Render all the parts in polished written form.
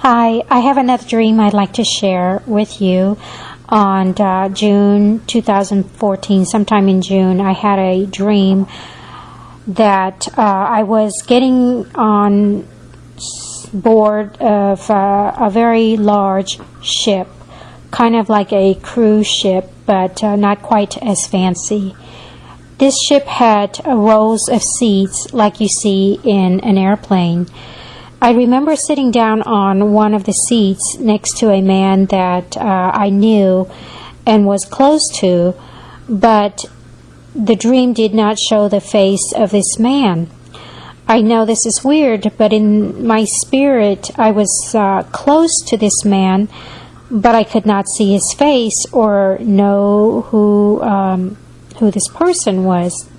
Hi, I have another dream I'd like to share with you. On June 2014, sometime in June, I had a dream that I was getting on board of a very large ship, kind of like a cruise ship, but not quite as fancy. This ship had rows of seats like you see in an airplane. I remember sitting down on one of the seats next to a man that I knew and was close to, but the dream did not show the face of this man. I know this is weird, but in my spirit I was close to this man, but I could not see his face or know who this person was.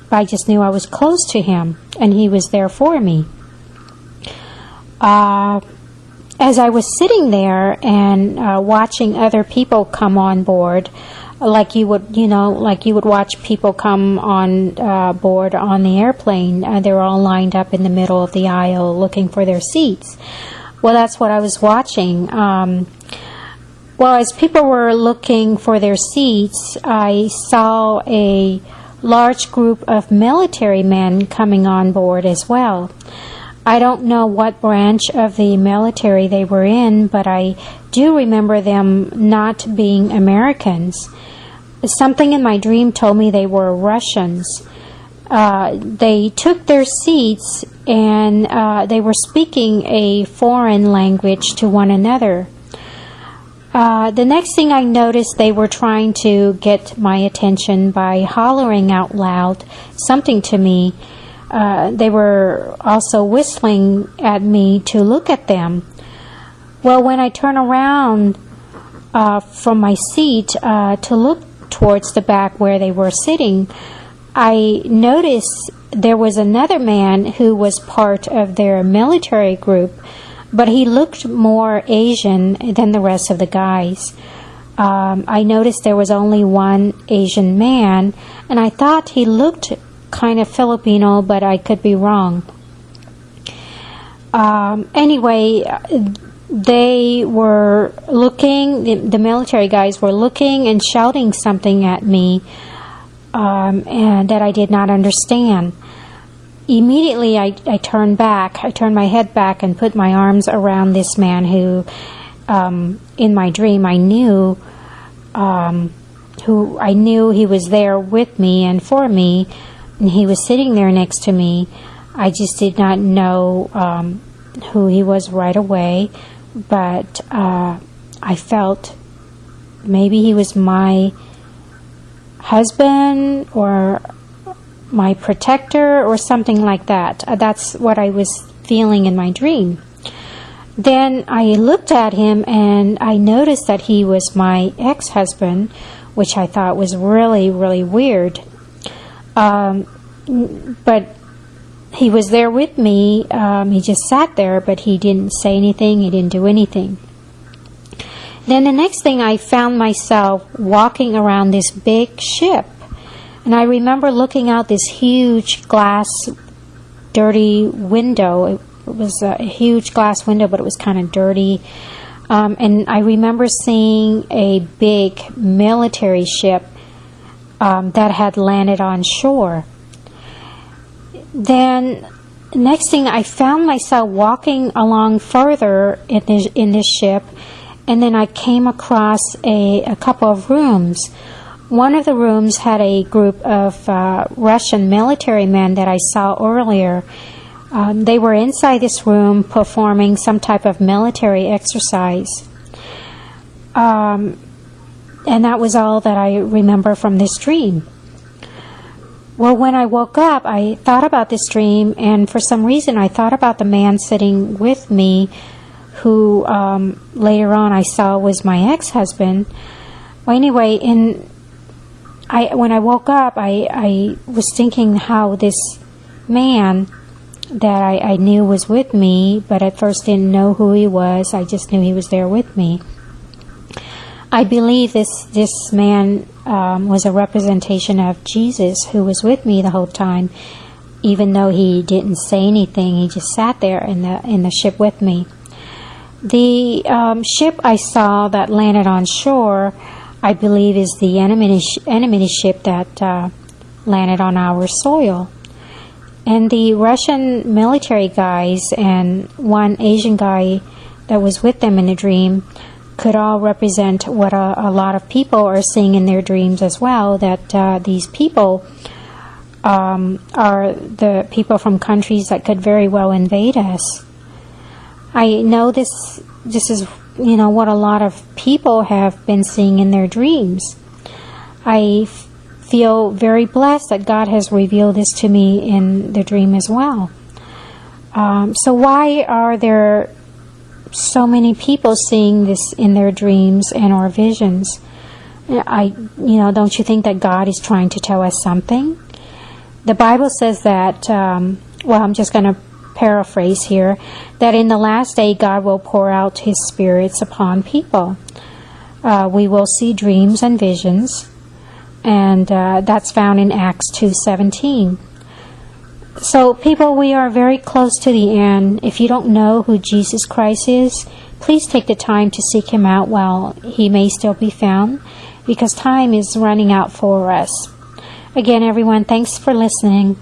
I just knew I was close to him, and he was there for me. As I was sitting there and watching other people come on board, like you would watch people come on board on the airplane. They were all lined up in the middle of the aisle looking for their seats. Well, that's what I was watching. As people were looking for their seats, I saw a large group of military men coming on board as well. I don't know what branch of the military they were in, but I do remember them not being Americans. Something in my dream told me they were Russians. They took their seats and they were speaking a foreign language to one another. The next thing I noticed, they were trying to get my attention by hollering out loud something to me. They were also whistling at me to look at them. Well, when I turn around from my seat to look towards the back where they were sitting, I noticed there was another man who was part of their military group, but he looked more Asian than the rest of the guys. I noticed there was only one Asian man, and I thought he looked kind of Filipino, but I could be wrong. Anyway, they were looking, the military guys were looking and shouting something at me, and that I did not understand. Immediately, I turned my head back and put my arms around this man who, in my dream, I knew he was there with me and for me, and he was sitting there next to me. I just did not know who he was right away, but I felt maybe he was my husband or my protector or something like that. That's what I was feeling in my dream. Then I looked at him and I noticed that he was my ex-husband, which I thought was really, really weird. But he was there with me. He just sat there, but he didn't say anything. He didn't do anything. Then the next thing, I found myself walking around this big ship. And I remember looking out this huge glass, dirty window. It was a huge glass window, but it was kind of dirty. And I remember seeing a big military ship that had landed on shore. Then, next thing, I found myself walking along further in this ship, and then I came across a couple of rooms. One of the rooms had a group of Russian military men that I saw earlier. They were inside this room performing some type of military exercise. And that was all that I remember from this dream. Well, when I woke up, I thought about this dream, and for some reason I thought about the man sitting with me who later on I saw was my ex-husband. Well, anyway, when I woke up, I was thinking how this man that I knew was with me, but at first didn't know who he was. I just knew he was there with me. I believe this man was a representation of Jesus, who was with me the whole time. even though he didn't say anything. He just sat there in the ship with me. The ship I saw that landed on shore, I believe, is the enemy ship that landed on our soil. And the Russian military guys and one Asian guy that was with them in the dream could all represent what a lot of people are seeing in their dreams as well, that these people are the people from countries that could very well invade us. I know this is, what a lot of people have been seeing in their dreams. I feel very blessed that God has revealed this to me in the dream as well. So why are there so many people seeing this in their dreams and or visions? Don't you think that God is trying to tell us something? The Bible says that, I'm just going to paraphrase here, that in the last day God will pour out His spirits upon people. We will see dreams and visions, and that's found in Acts 2:17. So people, we are very close to the end. If you don't know who Jesus Christ is, please take the time to seek Him out while He may still be found, because time is running out for us. Again, everyone, thanks for listening.